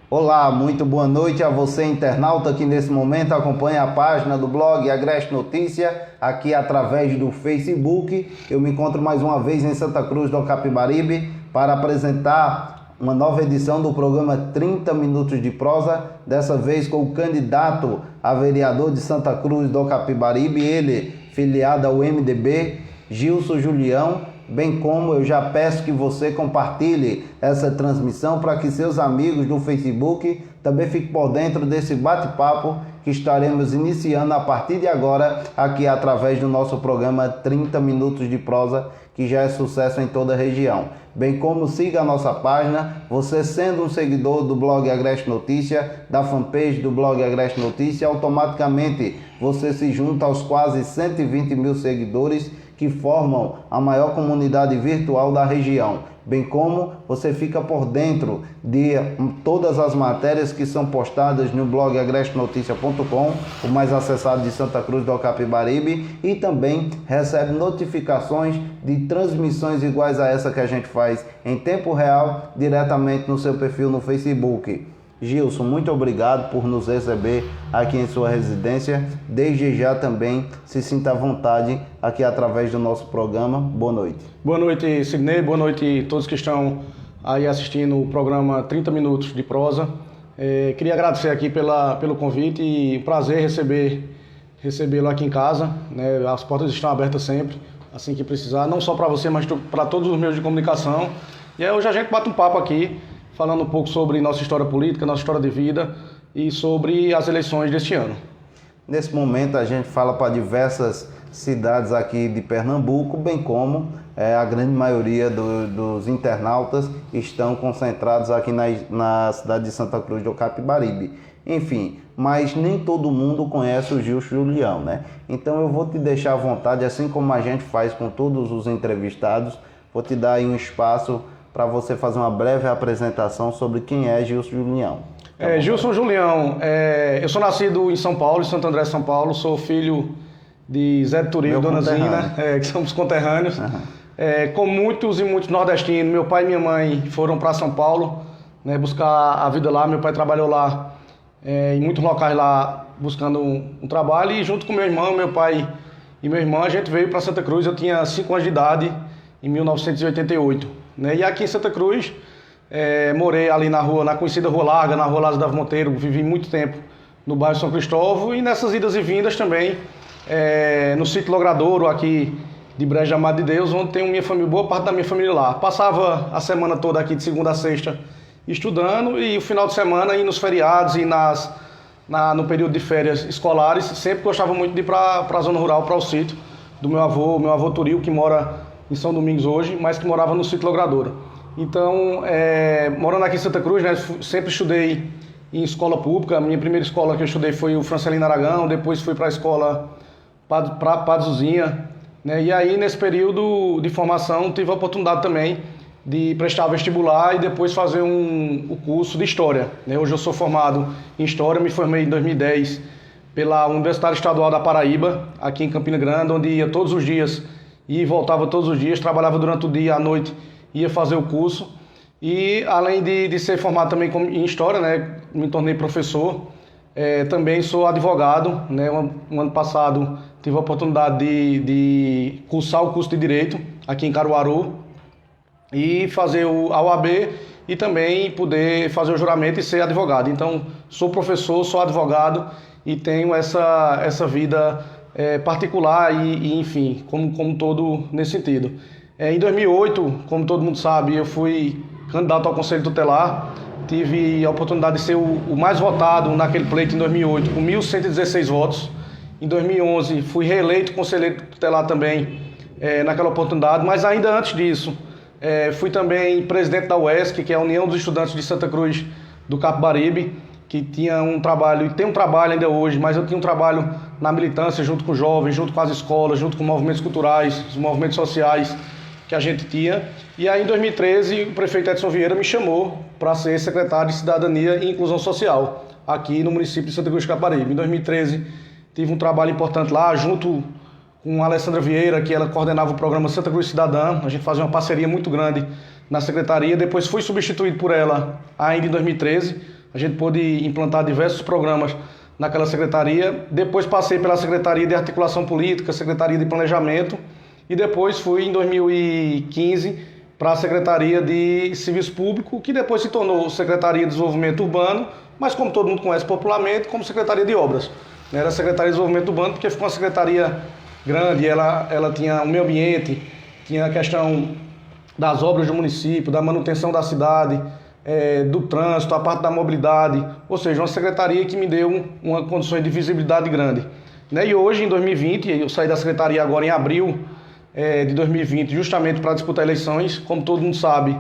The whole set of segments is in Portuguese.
Olá, muito boa noite a você, internauta, que nesse momento acompanha a página do blog Agreste Notícia, aqui através do Facebook. Eu me encontro mais uma vez em Santa Cruz do Capibaribe para apresentar uma nova edição do programa 30 Minutos de Prosa, dessa vez com o candidato a vereador de Santa Cruz do Capibaribe, ele filiado ao MDB, Gilson Julião. Bem como eu já peço que você compartilhe essa transmissão para que seus amigos do Facebook também fiquem por dentro desse bate-papo que estaremos iniciando a partir de agora aqui através do nosso programa 30 Minutos de Prosa, que já é sucesso em toda a região. Bem como siga a nossa página, você sendo um seguidor do blog Agreste Notícia, da fanpage do blog Agreste Notícia, automaticamente você se junta aos quase 120 mil seguidores que formam a maior comunidade virtual da região, bem como você fica por dentro de todas as matérias que são postadas no blog agrestenoticia.com, o mais acessado de Santa Cruz do Capibaribe, e também recebe notificações de transmissões iguais a essa que a gente faz em tempo real, diretamente no seu perfil no Facebook. Gilson, muito obrigado por nos receber aqui em sua residência. Desde já também se sinta à vontade aqui através do nosso programa. Boa noite. Boa noite, Sidney. Boa noite a todos que estão aí assistindo o programa 30 Minutos de Prosa. Queria agradecer aqui pelo convite e prazer recebê-lo aqui em casa, né? As portas estão abertas sempre, assim que precisar, não só para você, mas para todos os meios de comunicação. E aí hoje a gente bate um papo aqui, falando um pouco sobre nossa história política, nossa história de vida e sobre as eleições deste ano. Nesse momento a gente fala para diversas cidades aqui de Pernambuco, bem como a grande maioria dos internautas estão concentrados aqui na cidade de Santa Cruz do Capibaribe. Enfim, mas nem todo mundo conhece o Gilson Julião, né? Então eu vou te deixar à vontade, assim como a gente faz com todos os entrevistados, vou te dar aí um espaço para você fazer uma breve apresentação sobre quem é Gilson Julião. Gilson Julião, eu sou nascido em São Paulo, em Santo André, São Paulo, sou filho de Zé de Turil e Dona Zina, que somos conterrâneos. Com muitos e muitos nordestinos, meu pai e minha mãe foram para São Paulo, né, buscar a vida lá. Meu pai trabalhou lá, em muitos locais lá, buscando um trabalho, e junto com meu irmão, meu pai e meu irmão, a gente veio para Santa Cruz. Eu tinha 5 anos de idade, em 1988. Né? E aqui em Santa Cruz, morei ali na conhecida Rua Larga, na Rua Lázaro Davi Monteiro, vivi muito tempo no bairro São Cristóvão, e nessas idas e vindas também, no sítio Logradouro, aqui de Brejo Amado de Deus, onde tenho minha família, boa parte da minha família lá. Passava a semana toda aqui de segunda a sexta estudando, e o final de semana, e nos feriados e no período de férias escolares, sempre gostava muito de ir para a zona rural, para o sítio do meu avô Turil, que mora em São Domingos hoje, mas que morava no sítio Logradouro. Então, morando aqui em Santa Cruz, né, sempre estudei em escola pública. A minha primeira escola que eu estudei foi o Francelino Aragão, depois fui para a escola Padre Zuzinha, né, e aí nesse período de formação tive a oportunidade também de prestar vestibular e depois fazer o curso de História. Né. Hoje eu sou formado em História, me formei em 2010 pela Universidade Estadual da Paraíba, aqui em Campina Grande, onde ia todos os dias e voltava todos os dias, trabalhava durante o dia, à noite ia fazer o curso. E além de ser formado também em História, né, me tornei professor, também sou advogado. Né, um ano passado tive a oportunidade de cursar o curso de Direito aqui em Caruaru e fazer a OAB e também poder fazer o juramento e ser advogado. Então, sou professor, sou advogado e tenho essa vida particular e enfim, como todo nesse sentido. Em 2008, como todo mundo sabe, eu fui candidato ao Conselho Tutelar, tive a oportunidade de ser o mais votado naquele pleito em 2008, com 1.116 votos. Em 2011, fui reeleito conselheiro tutelar também naquela oportunidade, mas ainda antes disso, fui também presidente da UESC, que é a União dos Estudantes de Santa Cruz do Capibaribe, que tinha um trabalho, e tem um trabalho ainda hoje, mas eu tinha um trabalho na militância junto com jovens, junto com as escolas, junto com movimentos culturais, os movimentos sociais que a gente tinha. E aí em 2013 o prefeito Edson Vieira me chamou para ser secretário de Cidadania e Inclusão Social aqui no município de Santa Cruz do Capibaribe. Em 2013 tive um trabalho importante lá, junto com a Alessandra Vieira, que ela coordenava o programa Santa Cruz Cidadã. A gente fazia uma parceria muito grande na secretaria. Depois fui substituído por ela ainda em 2013. A gente pôde implantar diversos programas naquela secretaria. Depois passei pela Secretaria de Articulação Política, Secretaria de Planejamento e depois fui em 2015 para a Secretaria de Serviço Público, que depois se tornou Secretaria de Desenvolvimento Urbano, mas como todo mundo conhece popularmente, como Secretaria de Obras. Era a Secretaria de Desenvolvimento Urbano porque ficou uma secretaria grande, ela tinha o meio ambiente, tinha a questão das obras do município, da manutenção da cidade, do trânsito, a parte da mobilidade, ou seja, uma secretaria que me deu uma condição de visibilidade grande. E hoje, em 2020, eu saí da secretaria agora em abril de 2020, justamente para disputar eleições. Como todo mundo sabe,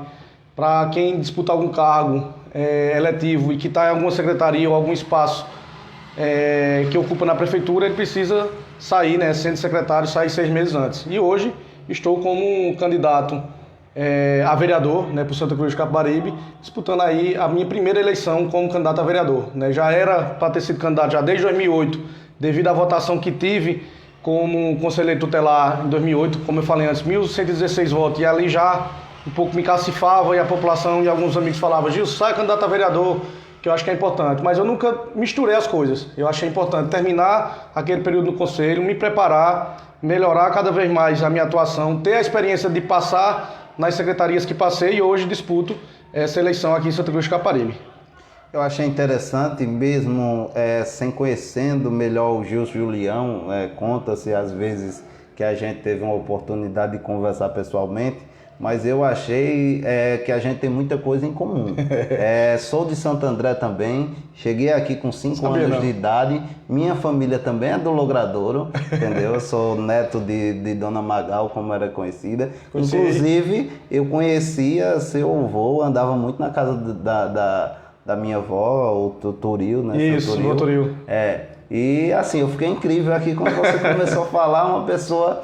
para quem disputa algum cargo eletivo e que está em alguma secretaria ou algum espaço que ocupa na prefeitura, ele precisa sair, sendo secretário, sair 6 meses antes. E hoje estou como candidato a vereador, por Santa Cruz de Capibaribe, disputando aí a minha primeira eleição como candidato a vereador. Já era para ter sido candidato já desde 2008, devido à votação que tive como conselheiro tutelar em 2008, como eu falei antes, 1.116 votos, e ali já um pouco me cacifava e a população e alguns amigos falavam: Gilson, sai candidato a vereador, que eu acho que é importante. Mas eu nunca misturei as coisas. Eu achei importante terminar aquele período no conselho, me preparar, melhorar cada vez mais a minha atuação, ter a experiência de passar nas secretarias que passei, e hoje disputo essa eleição aqui em Santa Cruz de Capibaribe. Eu achei interessante, mesmo sem conhecendo melhor o Gilson Julião, conta-se às vezes que a gente teve uma oportunidade de conversar pessoalmente, mas eu achei que a gente tem muita coisa em comum. Sou de Santo André também, cheguei aqui com 5 anos de idade, minha família também é do Logradouro, entendeu? Eu sou neto de Dona Magal, como era conhecida. Inclusive, eu conhecia seu avô, andava muito na casa da minha avó, o Turil, né? Isso, o Turil. E assim, eu fiquei incrível aqui quando você começou a falar, uma pessoa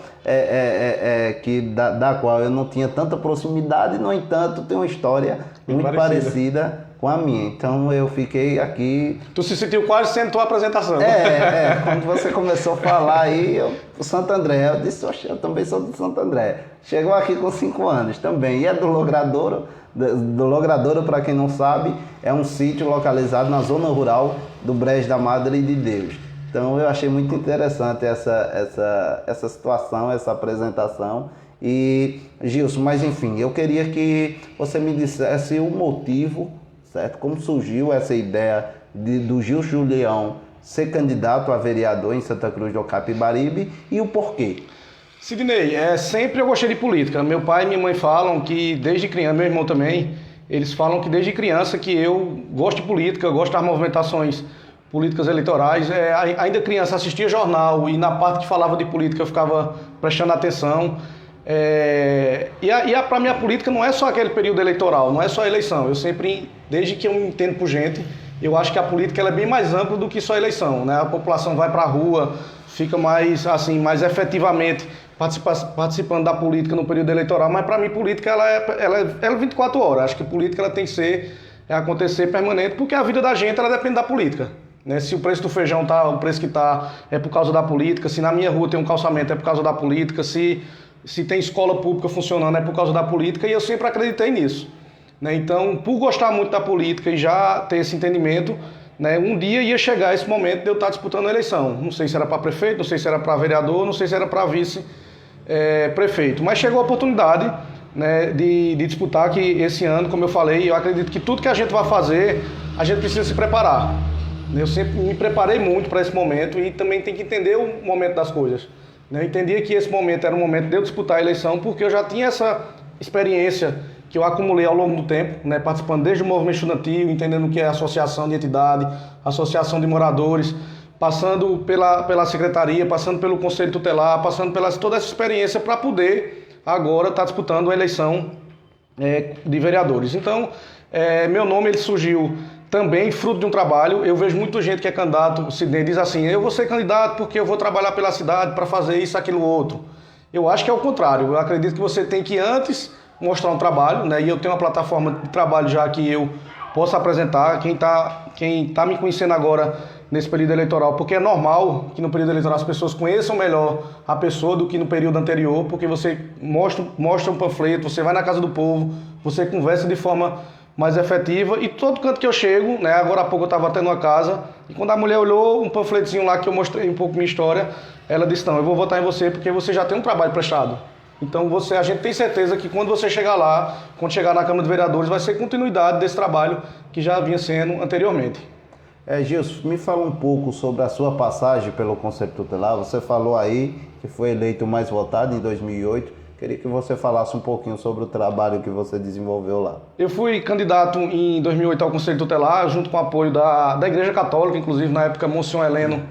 da qual eu não tinha tanta proximidade, no entanto, tem uma história muito parecida com a minha. Então eu fiquei aqui... Tu se sentiu quase sendo tua apresentação. Quando você começou a falar aí, o Santo André, eu disse: oxe, eu também sou de Santo André. Chegou aqui com 5 anos também, e é do Logradouro. Do Logradouro, para quem não sabe, é um sítio localizado na zona rural do Brejo da Madre de Deus. Então eu achei muito interessante essa situação, essa apresentação. E Gilson, mas enfim, eu queria que você me dissesse o motivo, certo? Como surgiu essa ideia do Gilson Julião ser candidato a vereador em Santa Cruz do Capibaribe e o porquê. Sidney, sempre eu gostei de política. Meu pai e minha mãe falam que desde criança, meu irmão também, eles falam que desde criança que eu gosto de política, gosto das movimentações políticas eleitorais. Ainda criança assistia jornal e na parte que falava de política eu ficava prestando atenção. Para mim a política não é só aquele período eleitoral, não é só a eleição. Eu sempre, desde que eu me entendo por gente, eu acho que a política ela é bem mais ampla do que só a eleição, A população vai para a rua, fica mais efetivamente participando da política no período eleitoral, mas para mim política ela é 24 horas. Acho que política ela tem que acontecer permanente, porque a vida da gente ela depende da política. Se o preço do feijão o preço que está é por causa da política, se na minha rua tem um calçamento é por causa da política, se tem escola pública funcionando é por causa da política, e eu sempre acreditei nisso. Então, por gostar muito da política e já ter esse entendimento, um dia ia chegar esse momento de eu estar disputando a eleição. Não sei se era para prefeito, não sei se era para vereador, não sei se era para vice-prefeito. Mas chegou a oportunidade de disputar, que esse ano, como eu falei, eu acredito que tudo que a gente vai fazer, a gente precisa se preparar. Eu sempre me preparei muito para esse momento e também tem que entender o momento das coisas. Eu entendia que esse momento era o momento de eu disputar a eleição, porque eu já tinha essa experiência que eu acumulei ao longo do tempo, participando desde o movimento estudantil, entendendo o que é associação de entidade, associação de moradores, passando pela secretaria, passando pelo conselho tutelar, passando toda essa experiência para poder agora estar disputando a eleição de vereadores. Então, meu nome ele surgiu também fruto de um trabalho. Eu vejo muita gente que é candidato, diz assim: eu vou ser candidato porque eu vou trabalhar pela cidade para fazer isso, aquilo, outro. Eu acho que é o contrário. Eu acredito que você tem que antes mostrar um trabalho, e eu tenho uma plataforma de trabalho já que eu posso apresentar. Quem tá me conhecendo agora nesse período eleitoral, porque é normal que no período eleitoral as pessoas conheçam melhor a pessoa do que no período anterior, porque você mostra um panfleto, você vai na casa do povo, você conversa de forma mais efetiva. E todo canto que eu chego, né, agora há pouco eu estava tendo uma casa, e quando a mulher olhou um panfletinho lá que eu mostrei um pouco minha história, ela disse, não, eu vou votar em você porque você já tem um trabalho prestado. Então a gente tem certeza que quando você chegar lá, quando chegar na Câmara de Vereadores, vai ser continuidade desse trabalho que já vinha sendo anteriormente. Gilson, me fala um pouco sobre a sua passagem pelo Conselho Tutelar. Você falou aí que foi eleito o mais votado em 2008. Queria que você falasse um pouquinho sobre o trabalho que você desenvolveu lá. Eu fui candidato em 2008 ao Conselho Tutelar, junto com o apoio da Igreja Católica, inclusive na época Monsenhor Heleno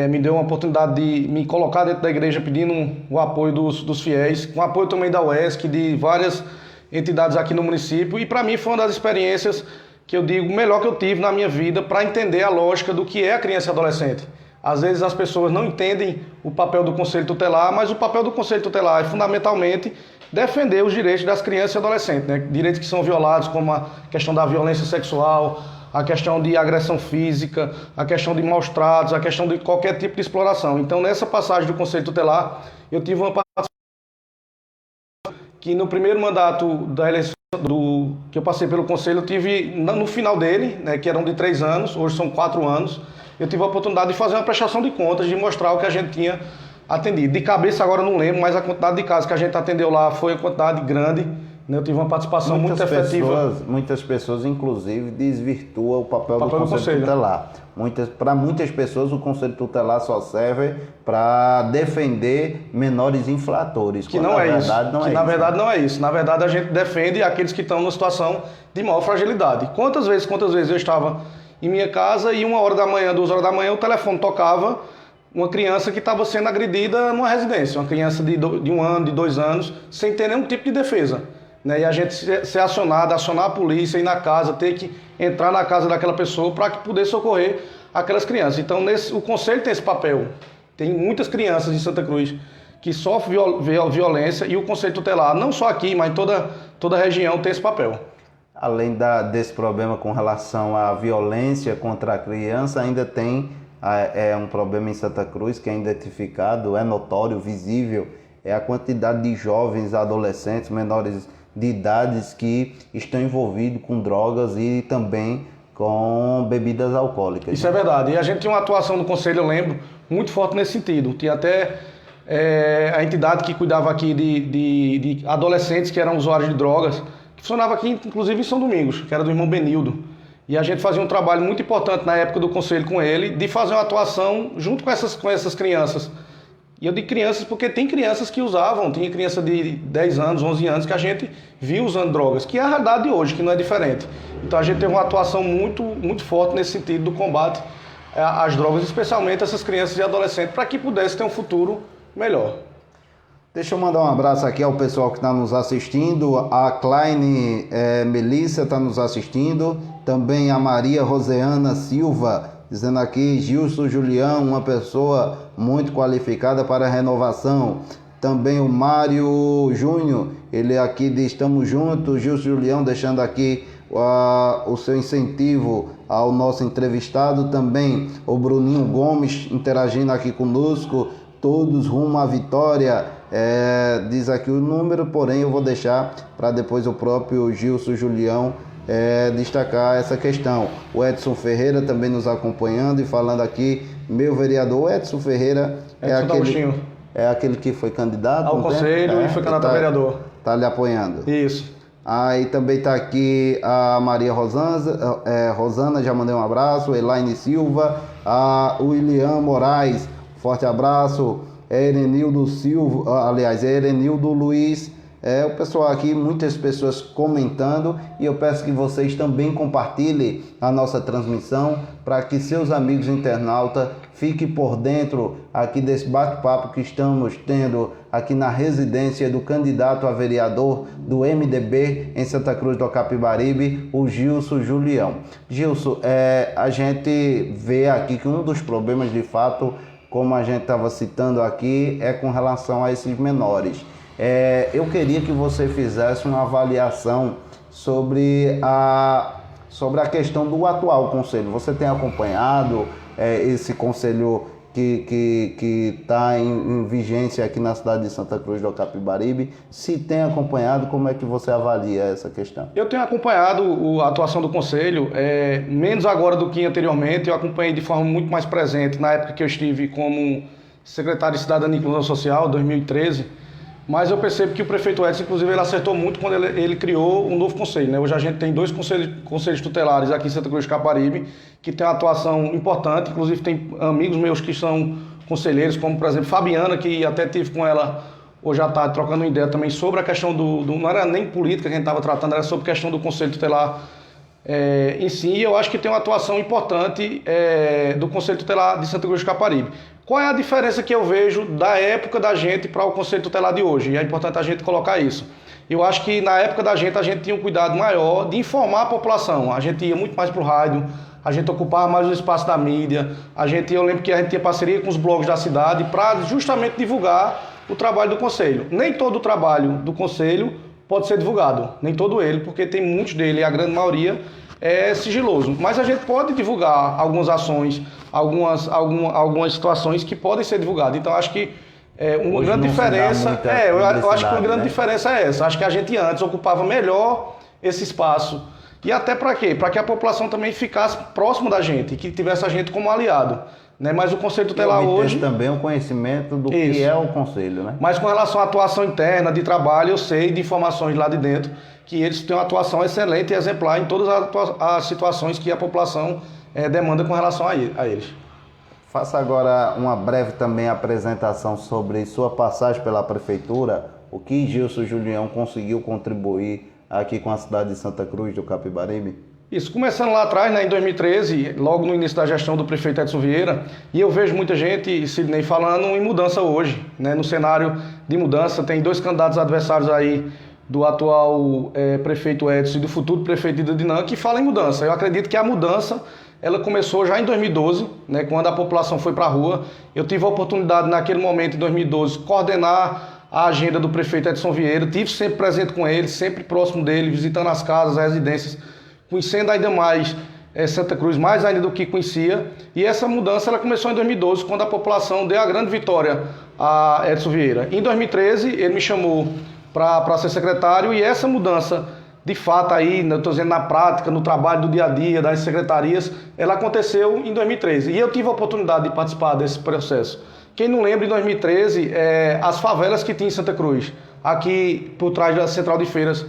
me deu uma oportunidade de me colocar dentro da igreja pedindo o apoio dos fiéis, com o apoio também da UESC, de várias entidades aqui no município, e para mim foi uma das experiências que eu digo melhor que eu tive na minha vida para entender a lógica do que é a criança e adolescente. Às vezes as pessoas não entendem o papel do Conselho Tutelar, mas o papel do Conselho Tutelar é fundamentalmente defender os direitos das crianças e adolescentes, né? Direitos que são violados, como a questão da violência sexual, a questão de agressão física, a questão de maus tratos, a questão de qualquer tipo de exploração. Então, nessa passagem do Conselho Tutelar, eu tive uma participação que no primeiro mandato da eleição que eu passei pelo Conselho, eu tive no final dele, né, que eram de 3 anos, hoje são 4 anos, eu tive a oportunidade de fazer uma prestação de contas, de mostrar o que a gente tinha atendido. De cabeça agora eu não lembro, mas a quantidade de casos que a gente atendeu lá foi uma quantidade grande. Eu tive uma participação muito efetiva. Muitas pessoas, inclusive, desvirtuam o papel do Conselho Tutelar. Para muitas pessoas, o Conselho Tutelar só serve para defender menores infratores. Que não é isso. Na verdade, não é isso. Na verdade, a gente defende aqueles que estão numa situação de maior fragilidade. Quantas vezes eu estava em minha casa e 1 hora da manhã, 2 horas da manhã, o telefone tocava uma criança que estava sendo agredida numa residência. Uma criança de 1 ano, de 2 anos, sem ter nenhum tipo de defesa. Né, e a gente ser acionado, acionar a polícia, ir na casa, ter que entrar na casa daquela pessoa para que pudesse socorrer aquelas crianças. Então, o Conselho tem esse papel. Tem muitas crianças em Santa Cruz que sofrem violência e o Conselho Tutelar, não só aqui, mas em toda a região, tem esse papel. Além desse problema com relação à violência contra a criança, ainda tem um problema em Santa Cruz que é identificado, é notório, visível, é a quantidade de jovens, adolescentes, menores de idades que estão envolvidos com drogas e também com bebidas alcoólicas. Isso é verdade. E a gente tinha uma atuação no Conselho, eu lembro, muito forte nesse sentido. Tinha até a entidade que cuidava aqui de adolescentes que eram usuários de drogas, que funcionava aqui, inclusive, em São Domingos, que era do irmão Benildo. E a gente fazia um trabalho muito importante na época do Conselho com ele, de fazer uma atuação junto com essas crianças. E eu digo crianças porque tem crianças que usavam, tinha criança de 10 anos, 11 anos que a gente viu usando drogas, que é a realidade de hoje, que não é diferente. Então a gente teve uma atuação muito, muito forte nesse sentido do combate às drogas, especialmente essas crianças e adolescentes, para que pudesse ter um futuro melhor. Deixa eu mandar um abraço aqui ao pessoal que está nos assistindo. A Kleine Melissa está nos assistindo, também a Maria Roseana Silva, dizendo aqui, Gilson Julião, uma pessoa muito qualificada para a renovação. Também o Mário Júnior, ele aqui diz, estamos juntos. Gilson Julião deixando aqui o seu incentivo ao nosso entrevistado. Também o Bruninho Gomes interagindo aqui conosco, todos rumo à vitória. Diz aqui o número, porém eu vou deixar para depois o próprio Gilson Julião destacar essa questão. O Edson Ferreira também nos acompanhando e falando aqui, meu vereador. O Edson Ferreira é aquele que foi candidato ao Conselho e foi candidato a vereador. Está lhe apoiando. Isso. Aí também está aqui a Maria Rosana, já mandei um abraço. Elaine Silva, a William Moraes, forte abraço. Erenildo Silva, aliás, Erenildo Luiz. O pessoal aqui, muitas pessoas comentando, e eu peço que vocês também compartilhem a nossa transmissão para que seus amigos internautas fiquem por dentro aqui desse bate-papo que estamos tendo aqui na residência do candidato a vereador do MDB em Santa Cruz do Capibaribe, o Gilson Julião. Gilson, a gente vê aqui que um dos problemas de fato, como a gente estava citando aqui, é com relação a esses menores. Eu queria que você fizesse uma avaliação sobre a questão do atual conselho. Você tem acompanhado esse conselho que está em vigência aqui na cidade de Santa Cruz do Capibaribe. Se tem acompanhado, como é que você avalia essa questão? Eu tenho acompanhado a atuação do Conselho, menos agora do que anteriormente. Eu acompanhei de forma muito mais presente na época que eu estive como secretário de Cidadania e Inclusão Social, 2013. Mas eu percebo que o prefeito Edson, inclusive, ele acertou muito quando ele criou um novo conselho, né? Hoje a gente tem 2 conselhos tutelares aqui em Santa Cruz do Capibaribe, que tem uma atuação importante. Inclusive tem amigos meus que são conselheiros, como por exemplo Fabiana, que até tive com ela hoje à tarde trocando uma ideia também sobre a questão não era nem política que a gente estava tratando, era sobre a questão do conselho tutelar em si. E eu acho que tem uma atuação importante do Conselho Tutelar de Santa Cruz do Capibaribe. Qual é a diferença que eu vejo da época da gente para o Conselho Tutelar de hoje? E é importante a gente colocar isso. Eu acho que na época da gente, a gente tinha um cuidado maior de informar a população. A gente ia muito mais para o rádio, a gente ocupava mais o espaço da mídia. Eu lembro que a gente tinha parceria com os blogs da cidade para justamente divulgar o trabalho do Conselho. Nem todo o trabalho do Conselho pode ser divulgado, nem todo ele, porque tem muitos dele, a grande maioria é sigiloso. Mas a gente pode divulgar algumas ações, algumas situações que podem ser divulgadas. Então acho que uma grande diferença eu acho que uma grande diferença é essa. Acho que a gente antes ocupava melhor esse espaço. E até para quê? Para que a população também ficasse próximo da gente, que tivesse a gente como aliado. Né? Mas o Conselho Tutelar hoje também o conhecimento do que é o Conselho, né? Mas com relação à atuação interna de trabalho, eu sei de informações lá de dentro que eles têm uma atuação excelente e exemplar em todas as situações que a população demanda com relação a eles. Faça agora uma breve também apresentação sobre sua passagem pela Prefeitura, o que Gilson Julião conseguiu contribuir aqui com a cidade de Santa Cruz do Capibaribe. Isso, começando lá atrás, né, em 2013, logo no início da gestão do prefeito Edson Vieira, e eu vejo muita gente, Sidney, falando em mudança hoje, né, no cenário de mudança. Tem 2 candidatos adversários aí do atual prefeito Edson e do futuro prefeito Idadinã que falam em mudança. Eu acredito que a mudança ela começou já em 2012, né, quando a população foi para a rua. Eu tive a oportunidade naquele momento, em 2012, coordenar a agenda do prefeito Edson Vieira, estive sempre presente com ele, sempre próximo dele, visitando as casas, as residências, conhecendo ainda mais Santa Cruz, mais ainda do que conhecia. E essa mudança ela começou em 2012, quando a população deu a grande vitória a Edson Vieira. Em 2013, ele me chamou para ser secretário, e essa mudança, de fato, aí, estou dizendo na prática, no trabalho do dia a dia, das secretarias, ela aconteceu em 2013. E eu tive a oportunidade de participar desse processo. Quem não lembra, em 2013, as favelas que tinha em Santa Cruz, aqui por trás da Central de Feiras,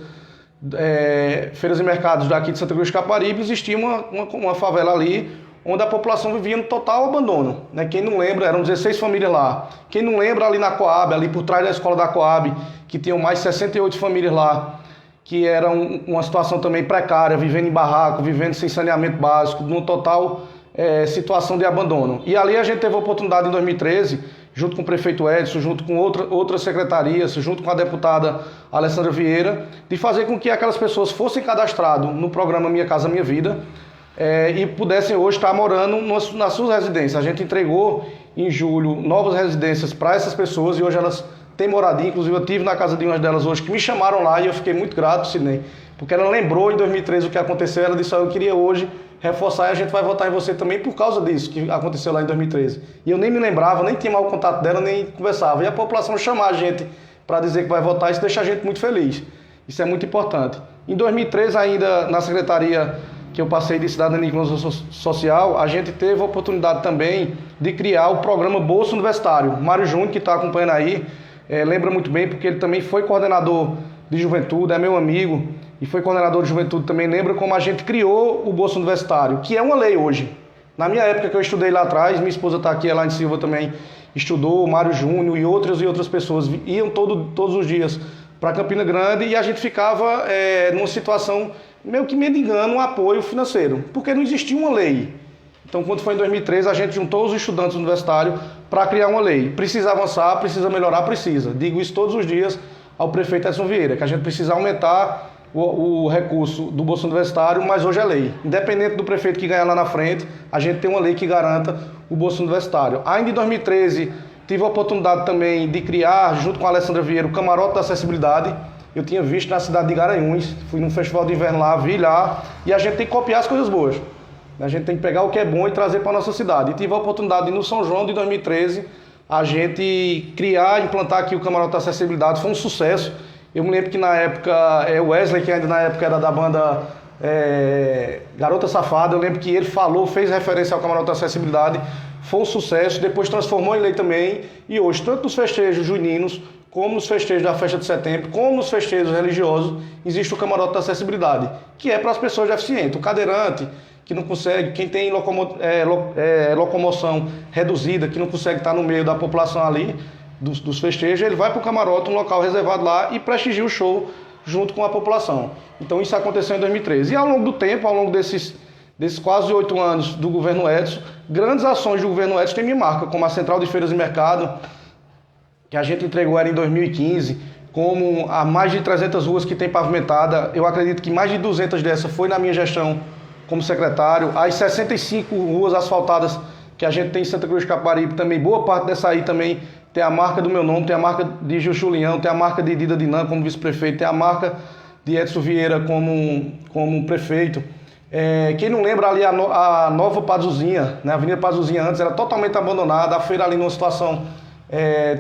feiras e mercados daqui de Santa Cruz do Capibaribe, existia uma favela ali onde a população vivia no total abandono, né? Quem não lembra, eram 16 famílias lá. Quem não lembra, ali na Coab, ali por trás da escola da Coab, que tinham mais 68 famílias lá, que era uma situação também precária, vivendo em barraco, vivendo sem saneamento básico, numa total situação de abandono. E ali a gente teve a oportunidade em 2013, junto com o prefeito Edson, junto com outras secretarias, junto com a deputada Alessandra Vieira, de fazer com que aquelas pessoas fossem cadastradas no programa Minha Casa Minha Vida e pudessem hoje estar morando nas suas residências. A gente entregou em julho novas residências para essas pessoas e hoje elas têm moradia. Inclusive eu estive na casa de umas delas hoje que me chamaram lá e eu fiquei muito grato, Sidney, porque ela lembrou em 2013 o que aconteceu. Ela disse: eu queria hoje reforçar e a gente vai votar em você também por causa disso que aconteceu lá em 2013. E eu nem me lembrava, nem tinha mal o contato dela, nem conversava. E a população chamar a gente para dizer que vai votar, isso deixa a gente muito feliz. Isso é muito importante. Em 2013, ainda na secretaria que eu passei de Cidadania e Inclusão Social, a gente teve a oportunidade também de criar o programa Bolsa Universitário. Mário Júnior, que está acompanhando aí, lembra muito bem, porque ele também foi coordenador de juventude, é meu amigo, e foi coordenador de juventude também. Lembra como a gente criou o Bolsa Universitário, que é uma lei hoje. Na minha época que eu estudei lá atrás, minha esposa está aqui, ela em Silva também estudou, Mário Júnior e outras pessoas iam todos os dias para Campina Grande e a gente ficava numa situação meio que mendigando um apoio financeiro, porque não existia uma lei. Então, quando foi em 2013, a gente juntou os estudantes universitários para criar uma lei. Precisa avançar, precisa melhorar, precisa. Digo isso todos os dias ao prefeito Edson Vieira, que a gente precisa aumentar o recurso do Bolsa Universitário, mas hoje é lei. Independente do prefeito que ganhar lá na frente, a gente tem uma lei que garanta o Bolsa Universitário. Ainda em 2013, tive a oportunidade também de criar, junto com a Alessandra Vieira, o Camarote da Acessibilidade. Eu tinha visto na cidade de Garanhuns, fui num festival de inverno lá, vi lá, e a gente tem que copiar as coisas boas. A gente tem que pegar o que é bom e trazer para a nossa cidade. E tive a oportunidade de, no São João de 2013, a gente criar, implantar aqui o camarote da acessibilidade. Foi um sucesso. Eu me lembro que na época, o Wesley, que ainda na época era da banda Garota Safada, eu lembro que ele falou, fez referência ao camarote da acessibilidade. Foi um sucesso, depois transformou em lei também. E hoje, tanto nos festejos juninos, como nos festejos da festa de setembro, como nos festejos religiosos, existe o camarote da acessibilidade, que é para as pessoas deficientes. O cadeirante, que não consegue, quem tem locomoção reduzida, que não consegue estar no meio da população ali, dos festejos, ele vai para o camarote, um local reservado lá, e prestigia o show junto com a população. Então isso aconteceu em 2013. E ao longo do tempo, ao longo desses quase 8 anos do governo Edson, grandes ações do governo Edson têm minha marca, como a Central de Feiras e Mercado, que a gente entregou ela em 2015, como a mais de 300 ruas que tem pavimentada. Eu acredito que mais de 200 dessas foi na minha gestão como secretário. As 65 ruas asfaltadas que a gente tem em Santa Cruz de Capibaribe, também boa parte dessa aí também tem a marca do meu nome, tem a marca de Gil Julião, tem a marca de Dida Dinan como vice-prefeito, tem a marca de Edson Vieira como prefeito. Quem não lembra ali a nova Pazuzinha, né? A Avenida Pazuzinha antes era totalmente abandonada, a feira ali numa situação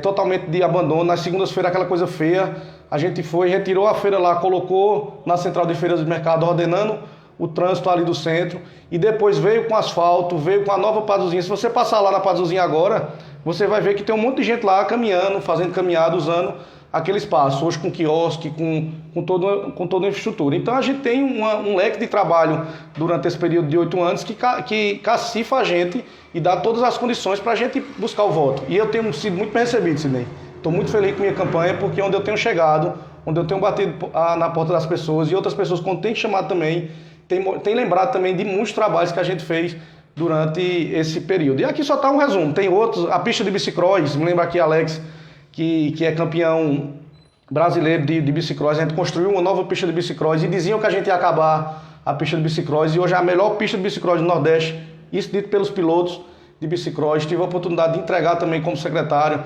totalmente de abandono. Nas segundas-feiras aquela coisa feia, a gente foi, retirou a feira lá, colocou na Central de Feiras do Mercado, ordenando o trânsito ali do centro, e depois veio com asfalto, veio com a nova Pazuzinha. Se você passar lá na Pazuzinha agora, você vai ver que tem um monte de gente lá caminhando, fazendo caminhada, usando aquele espaço, hoje com quiosque, com toda a infraestrutura. Então a gente tem um leque de trabalho durante esse período de 8 anos que cacifa a gente e dá todas as condições para a gente buscar o voto. E eu tenho sido muito bem recebido, Sidney. Estou muito feliz com minha campanha, porque onde eu tenho chegado, onde eu tenho batido na porta das pessoas, e outras pessoas, quando tem chamado também, tem lembrado também de muitos trabalhos que a gente fez durante esse período. E aqui só está um resumo. Tem outros, a pista de bicicross, me lembra aqui Alex, que é campeão brasileiro de bicicross. A gente construiu uma nova pista de bicicross e diziam que a gente ia acabar a pista de bicicross, e hoje é a melhor pista de bicicross do Nordeste, isso dito pelos pilotos de bicicross. Tive a oportunidade de entregar também como secretário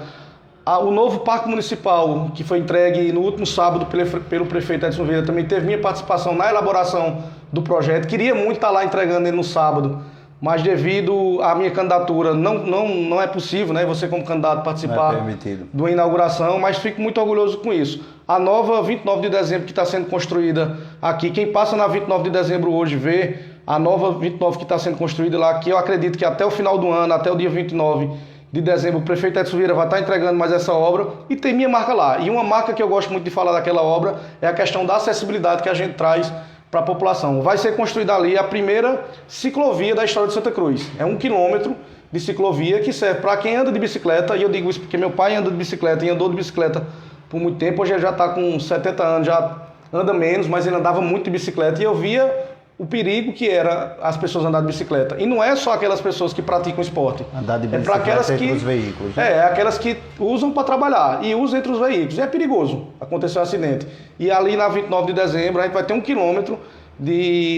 o novo parque municipal, que foi entregue no último sábado pelo prefeito Edson Vieira. Também teve minha participação na elaboração do projeto. Queria muito estar lá entregando ele no sábado, mas devido à minha candidatura, não é possível, né, você como candidato participar de uma inauguração, mas fico muito orgulhoso com isso. A nova 29 de dezembro que está sendo construída aqui, quem passa na 29 de dezembro hoje vê a nova 29 que está sendo construída lá, que eu acredito que até o final do ano, até o dia 29 de dezembro, o prefeito Edson Vieira vai estar entregando mais essa obra, e tem minha marca lá. E uma marca que eu gosto muito de falar daquela obra é a questão da acessibilidade que a gente traz para a população. Vai ser construída ali a primeira ciclovia da história de Santa Cruz. É 1 quilômetro de ciclovia que serve para quem anda de bicicleta, e eu digo isso porque meu pai anda de bicicleta e andou de bicicleta por muito tempo. Hoje ele já está com 70 anos, já anda menos, mas ele andava muito de bicicleta, e eu via o perigo que era as pessoas andar de bicicleta. E não é só aquelas pessoas que praticam esporte. Andar de bicicleta aquelas entre os veículos. Né? É aquelas que usam para trabalhar e usam entre os veículos. E é perigoso. Aconteceu um acidente. E ali na 29 de dezembro a gente vai ter 1 quilômetro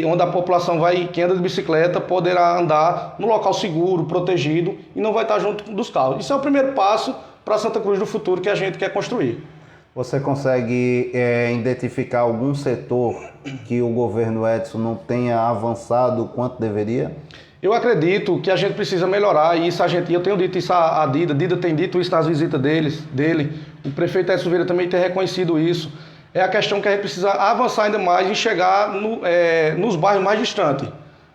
onde a população quem anda de bicicleta poderá andar no local seguro, protegido, e não vai estar junto dos carros. Isso é o primeiro passo para Santa Cruz do futuro que a gente quer construir. Você consegue identificar algum setor que o governo Edson não tenha avançado o quanto deveria? Eu acredito que a gente precisa melhorar, e isso eu tenho dito isso à Dida tem dito isso nas visitas dele, o prefeito Edson Vieira também tem reconhecido isso. É a questão que a gente precisa avançar ainda mais e chegar nos bairros mais distantes.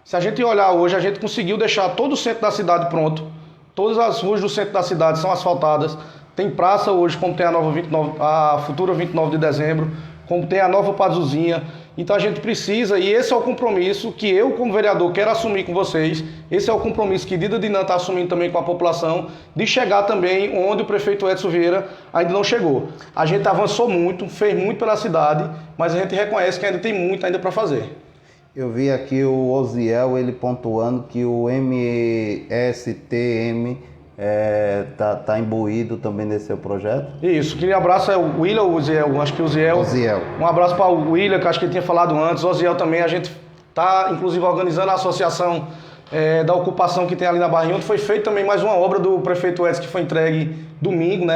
Se a gente olhar hoje, a gente conseguiu deixar todo o centro da cidade pronto, todas as ruas do centro da cidade são asfaltadas. Tem praça hoje, como tem a futura 29 de dezembro, como tem a nova Pazuzinha. Então a gente precisa, e esse é o compromisso que eu, como vereador, quero assumir com vocês. Esse é o compromisso que Dida Dinan está assumindo também com a população, de chegar também onde o prefeito Edson Vieira ainda não chegou. A gente avançou muito, fez muito pela cidade, mas a gente reconhece que ainda tem muito ainda para fazer. Eu vi aqui o Osiel, ele pontuando que o MSTM tá imbuído também nesse seu projeto. Isso, queria abraço o William ou o Osiel? Acho que o Osiel. Um abraço para o William, que acho que ele tinha falado antes. O Osiel também, a gente está inclusive organizando a associação da ocupação que tem ali na Barrinha, onde foi feita também mais uma obra do prefeito Edson, que foi entregue domingo, né?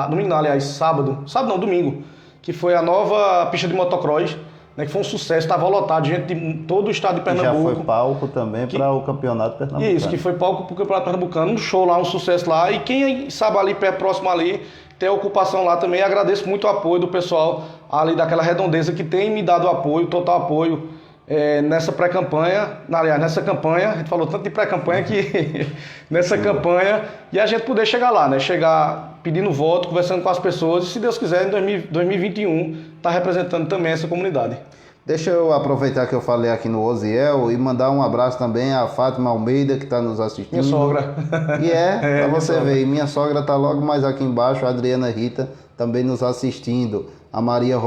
Domingo não, aliás, sábado. Sábado não, domingo. Que foi a nova pista de motocross, né, que foi um sucesso, estava lotado, gente de todo o estado de Pernambuco. Já foi palco também para o campeonato pernambucano. Isso, que foi palco para o campeonato pernambucano, um show lá, um sucesso lá, e quem sabe ali próximo ali, tem ocupação lá também, agradeço muito o apoio do pessoal ali daquela redondeza que tem me dado apoio, total apoio, nessa pré-campanha, aliás, nessa campanha, a gente falou tanto de pré-campanha que nessa campanha, e a gente poder chegar lá, né? Chegar pedindo voto, conversando com as pessoas, e se Deus quiser, em 2021, tá representando também essa comunidade. Deixa eu aproveitar que eu falei aqui no Osiel e mandar um abraço também à Fátima Almeida, que está nos assistindo. Minha sogra. E para você ver, minha sogra está logo mais aqui embaixo, a Adriana Rita também nos assistindo. A Maria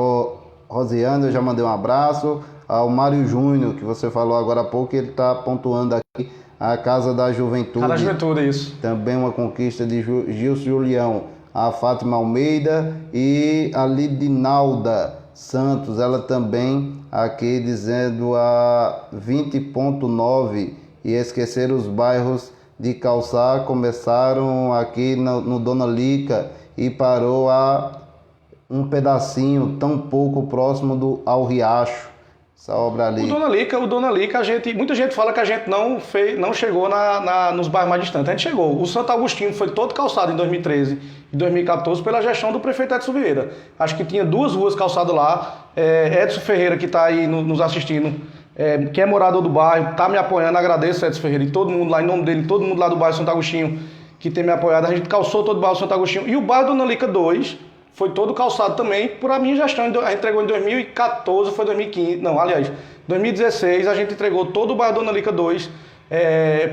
Rosiana, eu já mandei um abraço. Ao Mário Júnior, que você falou agora há pouco, ele está pontuando aqui a Casa da Juventude. Casa da Juventude, isso. Também uma conquista de Gilson Julião. A Fátima Almeida e a Lidinalda Santos, ela também aqui dizendo a 20.9 e esquecer os bairros de Calçar, começaram aqui no Dona Lica e parou a um pedacinho tão pouco próximo ao Riacho. Essa obra ali. O Dona Lica, muita gente fala que a gente não chegou nos bairros mais distantes. A gente chegou. O Santo Agostinho foi todo calçado em 2013 e 2014 pela gestão do prefeito Edson Vieira. Acho que tinha 2 ruas calçadas lá. Edson Ferreira, que está aí nos assistindo, que é morador do bairro, está me apoiando. Agradeço, Edson Ferreira, e todo mundo lá, em nome dele, todo mundo lá do bairro Santo Agostinho, que tem me apoiado. A gente calçou todo o bairro Santo Agostinho. E o bairro Dona Lica 2 foi todo calçado também por a minha gestão. A gente entregou em 2014, foi 2015, não, aliás, 2016 a gente entregou todo o bairro Dona Lica 2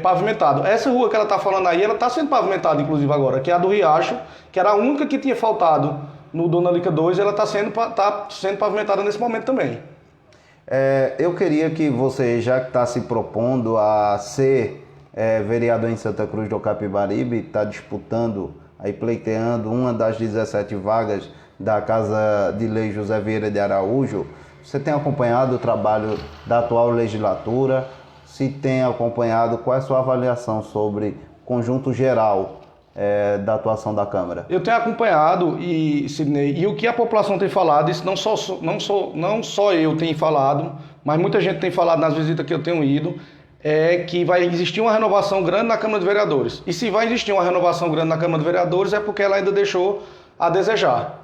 pavimentado. Essa rua que ela está falando aí, ela está sendo pavimentada inclusive agora, que é a do Riacho, que era a única que tinha faltado no Dona Lica 2, ela está sendo pavimentada nesse momento também. Eu queria que você, já que está se propondo a ser vereador em Santa Cruz do Capibaribe, está disputando, aí pleiteando uma das 17 vagas da Casa de Lei José Vieira de Araújo, você tem acompanhado o trabalho da atual legislatura? Se tem acompanhado, qual é a sua avaliação sobre o conjunto geral da atuação da Câmara? Eu tenho acompanhado, Sidney, e o que a população tem falado, isso não só eu tenho falado, mas muita gente tem falado nas visitas que eu tenho ido, é que vai existir uma renovação grande na Câmara de Vereadores. E se vai existir uma renovação grande na Câmara de Vereadores é porque ela ainda deixou a desejar.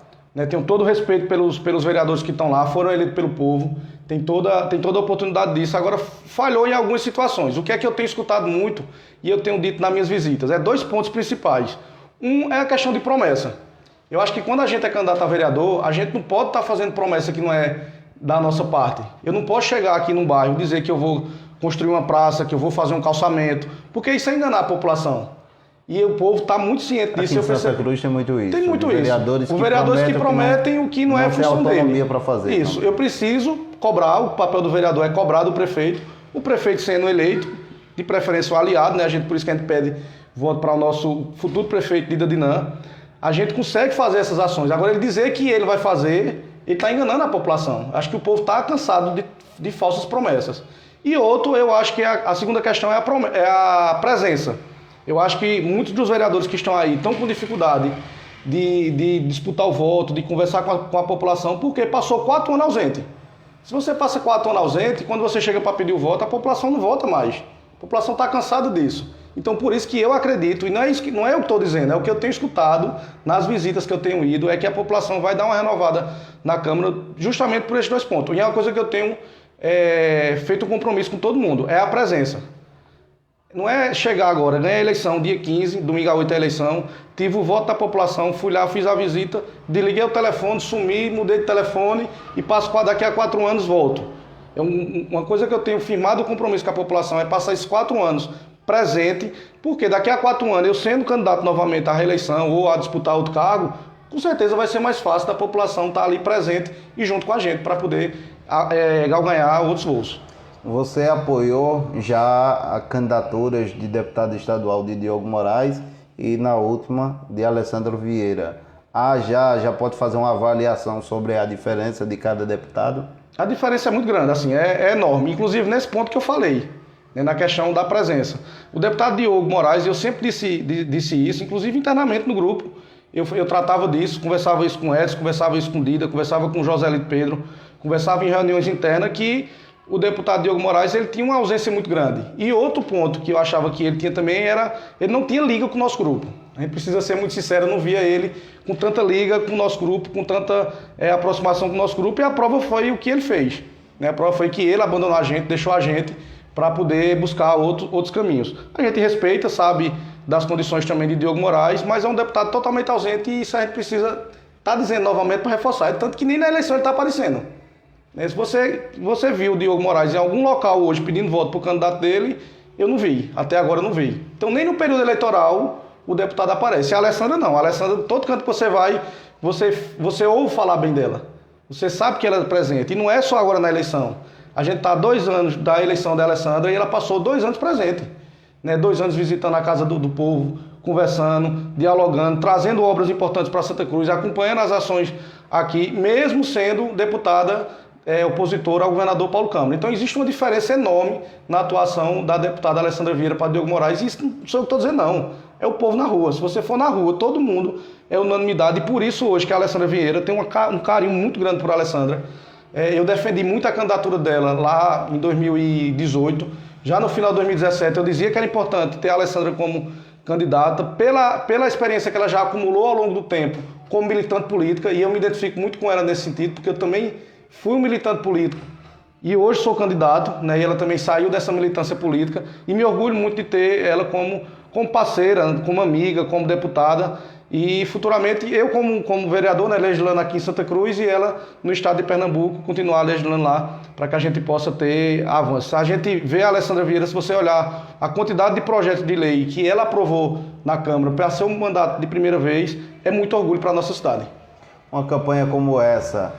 Tenho todo o respeito pelos vereadores que estão lá, foram eleitos pelo povo, tem toda a oportunidade disso. Agora, falhou em algumas situações. O que é que eu tenho escutado muito e eu tenho dito nas minhas visitas? 2 pontos principais. Um é a questão de promessa. Eu acho que quando a gente é candidato a vereador, a gente não pode estar fazendo promessa que não é da nossa parte. Eu não posso chegar aqui num bairro e dizer que eu vou construir uma praça, que eu vou fazer um calçamento, porque isso é enganar a população. E o povo está muito ciente disso. Aqui em Santa Cruz tem muito isso. Tem muito isso. Os vereadores que prometem o que não é função dele. Autonomia para fazer. Isso. Eu preciso cobrar, o papel do vereador é cobrar do prefeito. O prefeito sendo eleito, de preferência o aliado, né? Por isso que a gente pede voto para o nosso futuro prefeito Dida Dinan. A gente consegue fazer essas ações. Agora, ele dizer que ele vai fazer, ele está enganando a população. Acho que o povo está cansado de falsas promessas. E outro, eu acho que a segunda questão é a presença. Eu acho que muitos dos vereadores que estão aí estão com dificuldade de disputar o voto, de conversar com a população, porque passou 4 anos ausente. Se você passa 4 anos ausente, quando você chega para pedir o voto, a população não vota mais. A população está cansada disso. Então, por isso que eu acredito, e não é eu que estou dizendo, é o que eu tenho escutado nas visitas que eu tenho ido, é que a população vai dar uma renovada na Câmara justamente por esses 2 pontos. E é uma coisa que eu tenho feito um compromisso com todo mundo, é a presença. Não é chegar agora, ganhei a eleição, dia 15, domingo a 8 é a eleição, tive o voto da população, fui lá, fiz a visita, desliguei o telefone, sumi, mudei de telefone e passo daqui a 4 anos volto. É uma coisa que eu tenho firmado o compromisso com a população, é passar esses 4 anos presente, porque daqui a 4 anos, eu sendo candidato novamente à reeleição ou a disputar outro cargo, com certeza vai ser mais fácil da população estar ali presente e junto com a gente para poder ganhar outros voos. Você apoiou já a candidaturas de deputado estadual de Diogo Moraes e na última de Alessandro Vieira. Já pode fazer uma avaliação sobre a diferença de cada deputado? A diferença é muito grande, assim, é enorme. Inclusive nesse ponto que eu falei, na questão da presença. O deputado Diogo Moraes, eu sempre disse isso, inclusive internamente no grupo. Eu tratava disso, conversava isso com o Edson, conversava isso com o Dida, conversava com o José Lito Pedro, conversava em reuniões internas que o deputado Diogo Moraes ele tinha uma ausência muito grande. E outro ponto que eu achava que ele tinha também era, ele não tinha liga com o nosso grupo. A gente precisa ser muito sincero, eu não via ele com tanta liga com o nosso grupo, com tanta aproximação com o nosso grupo, e a prova foi o que ele fez. Né? A prova foi que ele abandonou a gente, deixou a gente para poder buscar outros caminhos. A gente respeita, sabe das condições também de Diogo Moraes, mas é um deputado totalmente ausente e isso a gente precisa estar dizendo novamente para reforçar. Tanto que nem na eleição ele está aparecendo. Se você viu o Diogo Moraes em algum local hoje pedindo voto para o candidato dele, eu não vi. Até agora eu não vi. Então nem no período eleitoral o deputado aparece. A Alessandra não. A Alessandra, todo canto que você vai, você ouve falar bem dela. Você sabe que ela é presente. E não é só agora na eleição. A gente está há 2 anos da eleição da Alessandra e ela passou 2 anos presente. 2 anos visitando a casa do povo, conversando, dialogando, trazendo obras importantes para Santa Cruz, acompanhando as ações aqui, mesmo sendo deputada opositora ao governador Paulo Câmara. Então existe uma diferença enorme na atuação da deputada Alessandra Vieira para Diogo Moraes, e isso não sou eu que estou dizendo, não. É o povo na rua. Se você for na rua, todo mundo é unanimidade, e por isso hoje que a Alessandra Vieira tem um carinho muito grande por Alessandra. Eu defendi muito a candidatura dela lá em 2018. Já no final de 2017 eu dizia que era importante ter a Alessandra como candidata pela experiência que ela já acumulou ao longo do tempo como militante política, e eu me identifico muito com ela nesse sentido, porque eu também fui um militante político e hoje sou candidato, e ela também saiu dessa militância política, e me orgulho muito de ter ela como parceira, como amiga, como deputada, e futuramente eu como vereador, legislando aqui em Santa Cruz, e ela no estado de Pernambuco, continuar legislando lá, para que a gente possa ter avanços. A gente vê a Alessandra Vieira, se você olhar a quantidade de projetos de lei que ela aprovou na Câmara para ser um mandato de primeira vez, é muito orgulho para a nossa cidade. Uma campanha como essa,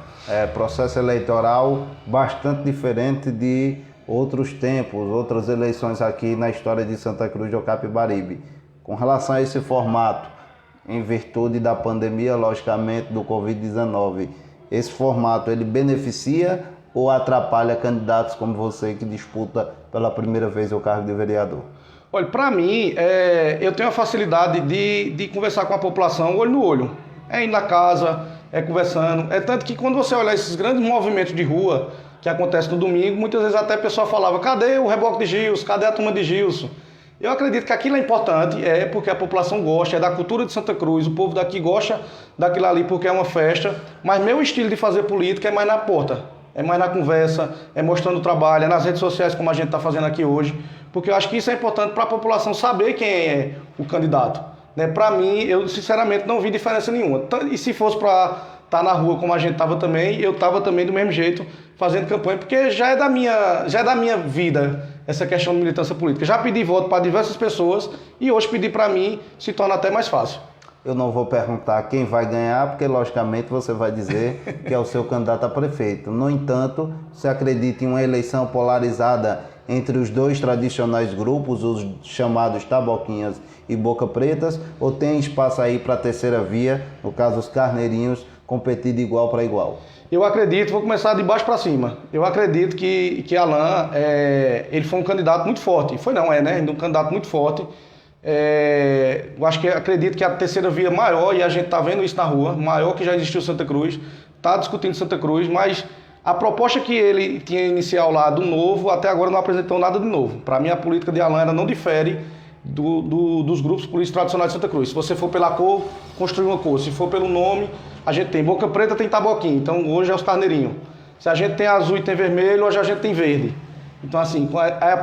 processo eleitoral bastante diferente de outros tempos, outras eleições aqui na história de Santa Cruz do Capibaribe. Com relação a esse formato, em virtude da pandemia, logicamente, do Covid-19, esse formato ele beneficia ou atrapalha candidatos como você que disputa pela primeira vez o cargo de vereador? Olha, para mim, eu tenho a facilidade de conversar com a população olho no olho. Indo na casa, conversando. Tanto que quando você olhar esses grandes movimentos de rua que acontecem no domingo, muitas vezes até a pessoa falava, cadê o reboque de Gilson? Cadê a turma de Gilson? Eu acredito que aquilo é importante, porque a população gosta, é da cultura de Santa Cruz, o povo daqui gosta daquilo ali porque é uma festa, mas meu estilo de fazer política é mais na porta, é mais na conversa, é mostrando o trabalho, é nas redes sociais como a gente está fazendo aqui hoje, porque eu acho que isso é importante para a população saber quem é o candidato. Para mim, eu sinceramente não vi diferença nenhuma, e se fosse para estar na rua como a gente estava também, eu estava também do mesmo jeito fazendo campanha, porque já é da minha vida essa questão de militância política. Já pedi voto para diversas pessoas e hoje pedir para mim se torna até mais fácil. Eu não vou perguntar quem vai ganhar, porque logicamente você vai dizer que é o seu candidato a prefeito. No entanto, você acredita em uma eleição polarizada entre os dois tradicionais grupos, os chamados Taboquinhas e Boca Pretas, ou tem espaço aí para a terceira via, no caso os Carneirinhos, competir de igual para igual? Eu acredito, vou começar de baixo para cima. Eu acredito que Alan, ele foi um candidato muito forte. Um candidato muito forte. Acredito que a terceira via maior, e a gente está vendo isso na rua, maior que já existiu em Santa Cruz, está discutindo Santa Cruz, mas a proposta que ele tinha inicial lá do novo, até agora não apresentou nada de novo. Para mim, a política de Alan não difere dos grupos políticos tradicionais de Santa Cruz. Se você for pela cor, construir uma cor. Se for pelo nome, a gente tem Boca Preta, tem Taboquinho. Então hoje é os Carneirinhos. Se a gente tem azul e tem vermelho, hoje a gente tem verde. Então assim,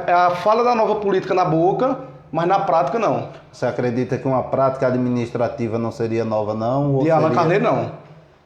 é a fala da nova política na boca, mas na prática não. Você acredita que uma prática administrativa não seria nova não? De Alan Carneiro não.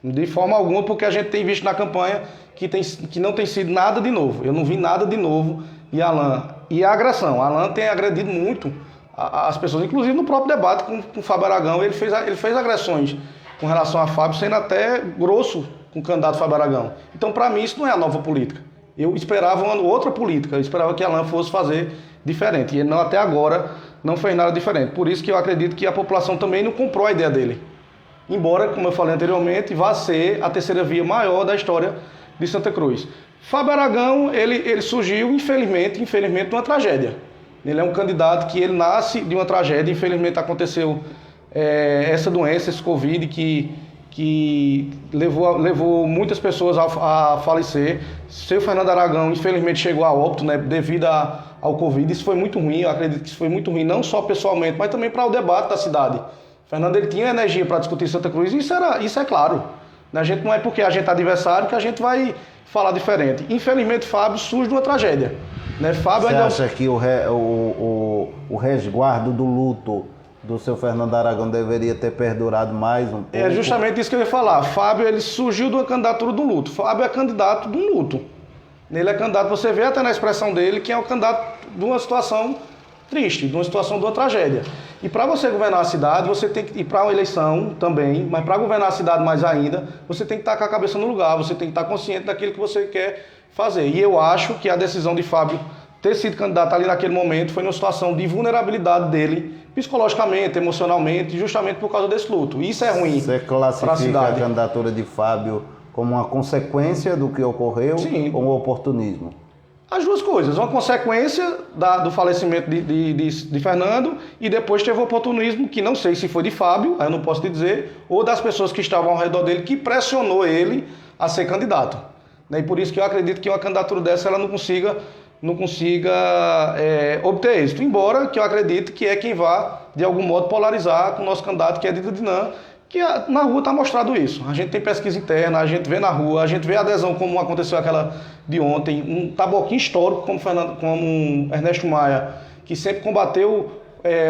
De forma alguma, porque a gente tem visto na campanha que não tem sido nada de novo. Eu não vi nada de novo de Alan. E a agressão. Alan tem agredido muito as pessoas, inclusive no próprio debate com o Fábio Aragão, ele fez agressões com relação a Fábio, sendo até grosso com o candidato Fábio Aragão. Então, para mim, isso não é a nova política. Eu esperava uma outra política, eu esperava que Alan fosse fazer diferente, e ele não, até agora não fez nada diferente. Por isso que eu acredito que a população também não comprou a ideia dele. Embora, como eu falei anteriormente, vá ser a terceira via maior da história de Santa Cruz. Fábio Aragão, ele surgiu, infelizmente, de uma tragédia. Ele é um candidato que ele nasce de uma tragédia, infelizmente aconteceu essa doença, esse Covid, que que levou muitas pessoas a falecer. Seu Fernando Aragão, infelizmente, chegou a óbito, né, devido ao Covid. Isso foi muito ruim, eu acredito que isso foi muito ruim, não só pessoalmente, mas também para o debate da cidade. O Fernando, ele tinha energia para discutir Santa Cruz, e isso é claro. A gente não é porque a gente é adversário que a gente vai falar diferente. Infelizmente, Fábio surge de uma tragédia. Né? Fábio Você ainda... acha que o resguardo do luto do seu Fernando Aragão deveria ter perdurado mais um pouco? É justamente isso que eu ia falar. Fábio, ele surgiu de uma candidatura do luto. Fábio é candidato do luto. Ele é candidato, você vê até na expressão dele, que é um candidato de uma situação triste, de uma situação de uma tragédia. E para você governar a cidade, você tem que ir para uma eleição também, mas para governar a cidade mais ainda, você tem que estar com a cabeça no lugar, você tem que estar consciente daquilo que você quer fazer. E eu acho que a decisão de Fábio ter sido candidato ali naquele momento foi numa situação de vulnerabilidade dele, psicologicamente, emocionalmente, justamente por causa desse luto. Isso é ruim para a cidade. Você classifica a candidatura de Fábio como uma consequência do que ocorreu? Sim. Ou um oportunismo? As duas coisas, uma consequência do falecimento de Fernando e depois teve o oportunismo, que não sei se foi de Fábio, aí eu não posso te dizer, ou das pessoas que estavam ao redor dele, que pressionou ele a ser candidato. E por isso que eu acredito que uma candidatura dessa ela não consiga obter êxito, embora que eu acredite que é quem vá, de algum modo, polarizar com o nosso candidato, que é Dida Dinan, que na rua está mostrado isso. A gente tem pesquisa interna, a gente vê na rua, a gente vê a adesão como aconteceu aquela de ontem, um taboquinho histórico como Ernesto Maia, que sempre combateu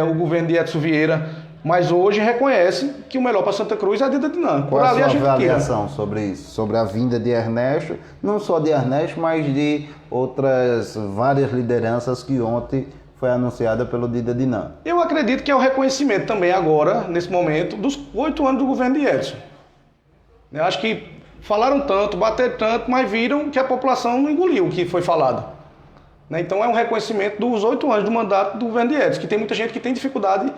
o governo de Edson Vieira, mas hoje reconhece que o melhor para Santa Cruz é a Dida Dinan. Qual a sua avaliação sobre isso? Sobre a vinda de Ernesto, não só de Ernesto, mas de outras várias lideranças que ontem foi anunciada pelo Dida Dinan. Eu acredito que é o reconhecimento também agora, nesse momento, dos 8 anos do governo de Edson. Eu acho que falaram tanto, bateram tanto, mas viram que a população não engoliu o que foi falado. Então é um reconhecimento dos 8 anos do mandato do governo de Edson, que tem muita gente que tem dificuldade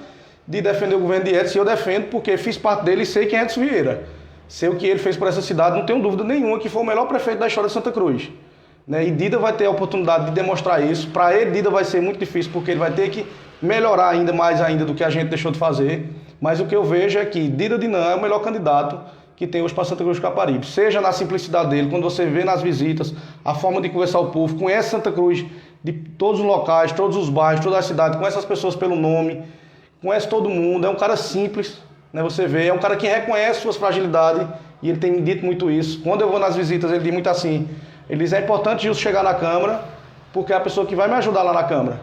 de defender o governo de Edson, e eu defendo porque fiz parte dele e sei quem é Edson Vieira. Sei o que ele fez por essa cidade, não tenho dúvida nenhuma que foi o melhor prefeito da história de Santa Cruz. E Dida vai ter a oportunidade de demonstrar isso. Para ele, Dida vai ser muito difícil, porque ele vai ter que melhorar ainda mais ainda do que a gente deixou de fazer. Mas o que eu vejo é que Dida Dinan é o melhor candidato que tem hoje para Santa Cruz do Caparibe. Seja na simplicidade dele, quando você vê nas visitas, a forma de conversar o povo, conhece Santa Cruz de todos os locais, todos os bairros, toda a cidade, conhece as pessoas pelo nome, conhece todo mundo, é um cara simples, você vê, é um cara que reconhece suas fragilidades, e ele tem me dito muito isso. Quando eu vou nas visitas, ele diz muito assim, ele diz, é importante Gilson chegar na Câmara, porque é a pessoa que vai me ajudar lá na Câmara.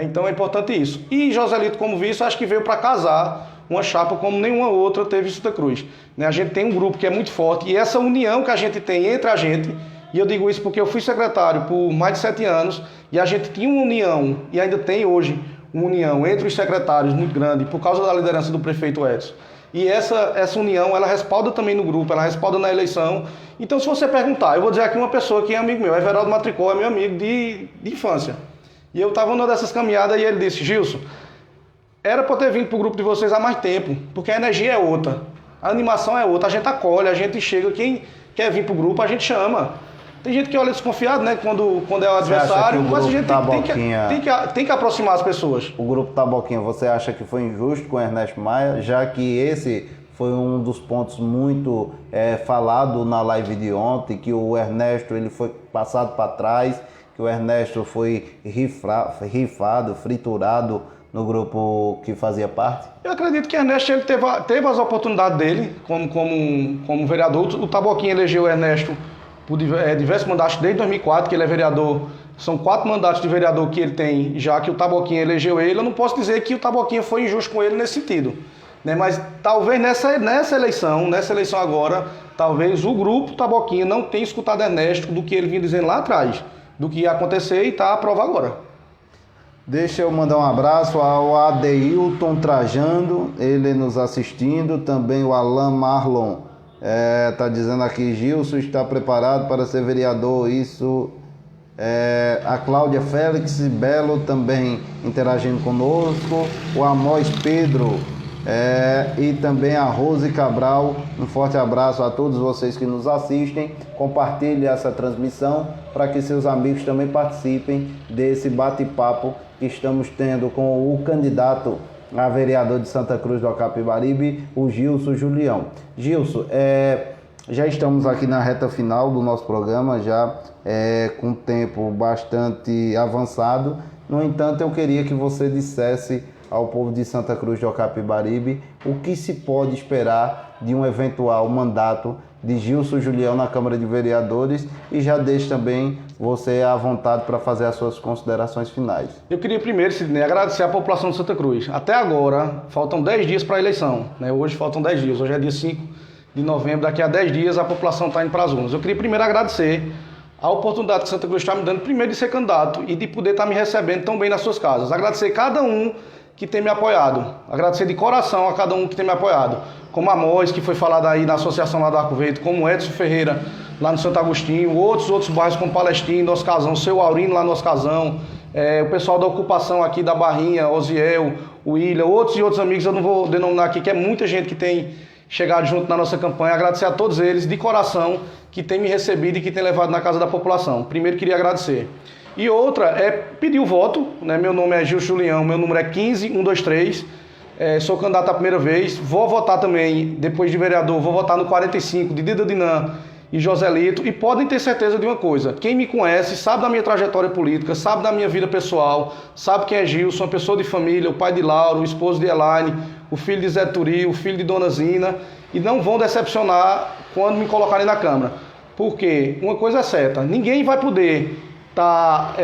Então é importante isso. E Joselito, como vice, acho que veio para casar uma chapa como nenhuma outra teve em Santa Cruz. A gente tem um grupo que é muito forte, e essa união que a gente tem entre a gente, e eu digo isso porque eu fui secretário por mais de 7 anos, e a gente tinha uma união, e ainda tem hoje, uma união entre os secretários muito grande, por causa da liderança do prefeito Edson. E essa união, ela respalda também no grupo, ela respalda na eleição. Então, se você perguntar, eu vou dizer aqui uma pessoa que é amigo meu, Everaldo Matricol, é meu amigo de infância. E eu estava numa dessas caminhadas e ele disse, Gilson, era para eu ter vindo para o grupo de vocês há mais tempo, porque a energia é outra, a animação é outra, a gente acolhe, a gente chega, quem quer vir para o grupo, a gente chama. Tem gente que olha desconfiado, quando é o adversário, mas a gente tem que aproximar as pessoas. O grupo Taboquinha, você acha que foi injusto com o Ernesto Maia, já que esse foi um dos pontos muito falado na live de ontem, que o Ernesto ele foi passado para trás, que o Ernesto foi rifado, friturado no grupo que fazia parte? Eu acredito que o Ernesto ele teve as oportunidades dele como vereador. O Taboquinha elegeu o Ernesto por diversos mandatos desde 2004, que ele é vereador. São 4 mandatos de vereador que ele tem, já que o Taboquinha elegeu ele. Eu não posso dizer que o Taboquinha foi injusto com ele nesse sentido. Mas talvez nessa eleição agora, talvez o grupo Taboquinha não tenha escutado Ernesto do que ele vinha dizendo lá atrás, do que ia acontecer e está a prova agora. Deixa eu mandar um abraço ao Adeilton Trajando, ele nos assistindo, também o Alan Marlon. Tá dizendo aqui, Gilson está preparado para ser vereador, isso. A Cláudia Félix Belo também interagindo conosco, o Amós Pedro e também a Rose Cabral. Um forte abraço a todos vocês que nos assistem. Compartilhe essa transmissão para que seus amigos também participem desse bate-papo que estamos tendo com o candidato a vereador de Santa Cruz do Capibaribe, o Gilson Julião. Gilson, já estamos aqui na reta final do nosso programa, já com tempo bastante avançado. No entanto, eu queria que você dissesse ao povo de Santa Cruz do Capibaribe o que se pode esperar de um eventual mandato de Gilson Julião na Câmara de Vereadores, e já deixo também você à vontade para fazer as suas considerações finais. Eu queria primeiro, Sidney, agradecer à população de Santa Cruz. Até agora, faltam 10 dias para a eleição, né? Hoje faltam 10 dias, hoje é dia 5 de novembro, daqui a 10 dias a população está indo para as urnas. Eu queria primeiro agradecer a oportunidade que Santa Cruz está me dando, primeiro de ser candidato e de poder estar me recebendo tão bem nas suas casas. Agradecer cada um que tem me apoiado. Agradecer de coração a cada um que tem me apoiado. Como a Mois, que foi falada aí na associação lá do Arco Verde, como Edson Ferreira, lá no Santo Agostinho, outros bairros como Palestino, Nosso Casão, Seu Aurino lá no Nosso Casão, o pessoal da ocupação aqui da Barrinha, Osiel, o William, outros e outros amigos, eu não vou denominar aqui, que é muita gente que tem chegado junto na nossa campanha. Agradecer a todos eles, de coração, que tem me recebido e que tem levado na casa da população. Primeiro, queria agradecer. E outra é pedir o voto, né? Meu nome é Gilson Julião, meu número é 15123, sou candidato a primeira vez, vou votar também, depois de vereador, vou votar no 45 de Dida Dinan e Joselito, e podem ter certeza de uma coisa, quem me conhece sabe da minha trajetória política, sabe da minha vida pessoal, sabe quem é Gilson, uma pessoa de família, o pai de Lauro, o esposo de Elaine, o filho de Zé Turi, o filho de Dona Zina, e não vão decepcionar quando me colocarem na Câmara. Porque uma coisa é certa, ninguém vai poder tá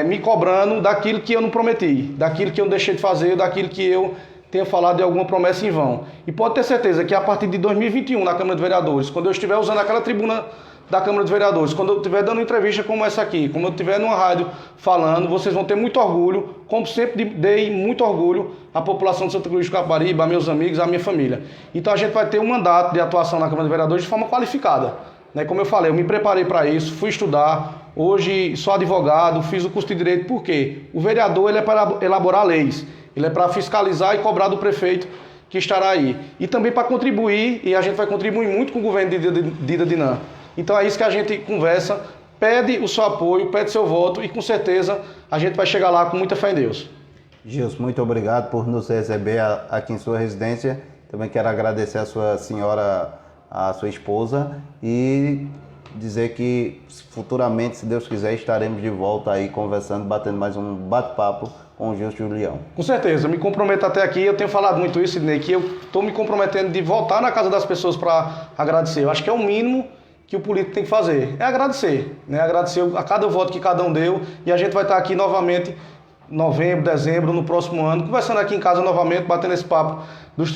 me cobrando daquilo que eu não prometi, daquilo que eu não deixei de fazer, daquilo que eu tenha falado de alguma promessa em vão. E pode ter certeza que a partir de 2021, na Câmara de Vereadores, quando eu estiver usando aquela tribuna da Câmara de Vereadores, quando eu estiver dando entrevista como essa aqui, como eu estiver numa rádio falando, vocês vão ter muito orgulho, como sempre dei muito orgulho à população de Santa Cruz do Capibaribe, a meus amigos, à minha família. Então a gente vai ter um mandato de atuação na Câmara de Vereadores de forma qualificada. Como eu falei, eu me preparei para isso, fui estudar, hoje sou advogado, fiz o curso de Direito, por quê? O vereador ele é para elaborar leis, ele é para fiscalizar e cobrar do prefeito que estará aí. E também para contribuir, e a gente vai contribuir muito com o governo de Dida Dinan. Então é isso que a gente conversa, pede o seu apoio, pede seu voto, e com certeza a gente vai chegar lá com muita fé em Deus. Gilson, muito obrigado por nos receber aqui em sua residência. Também quero agradecer a sua senhora, a sua esposa, e dizer que futuramente, se Deus quiser, estaremos de volta aí conversando, batendo mais um bate-papo com o Gilson Julião. Com certeza, me comprometo até aqui, eu tenho falado muito isso, Sidney, que eu estou me comprometendo de voltar na casa das pessoas para agradecer. Eu acho que é o mínimo que o político tem que fazer, é agradecer, né? Agradecer a cada voto que cada um deu, e a gente vai estar aqui novamente novembro, dezembro, no próximo ano, conversando aqui em casa novamente, batendo esse papo dos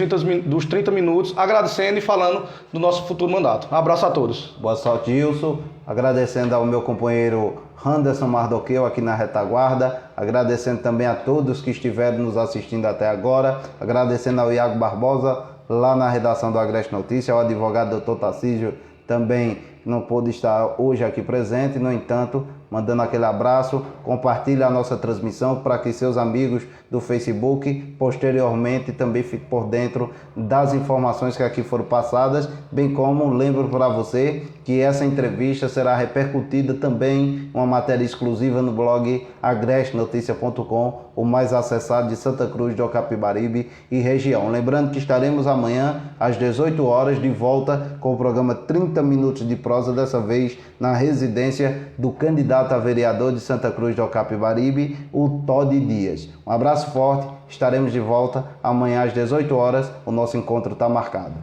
30 minutos, agradecendo e falando do nosso futuro mandato. Um abraço a todos. Boa sorte, Gilson. Agradecendo ao meu companheiro Anderson Mardoqueu aqui na retaguarda, agradecendo também a todos que estiveram nos assistindo até agora, agradecendo ao Iago Barbosa, lá na redação do Agreste Notícia, ao advogado Dr. Tarcísio, também não pôde estar hoje aqui presente, no entanto, mandando aquele abraço, compartilhe a nossa transmissão para que seus amigos do Facebook posteriormente também fiquem por dentro das informações que aqui foram passadas, bem como lembro para você que essa entrevista será repercutida também em uma matéria exclusiva no blog agrestenoticia.com, o mais acessado de Santa Cruz do Capibaribe e região. Lembrando que estaremos amanhã às 18 horas de volta com o programa 30 Minutos de Prosa, dessa vez na residência do candidato a vereador de Santa Cruz do Capibaribe, o Todi Dias. Um abraço forte, estaremos de volta amanhã às 18 horas, o nosso encontro está marcado.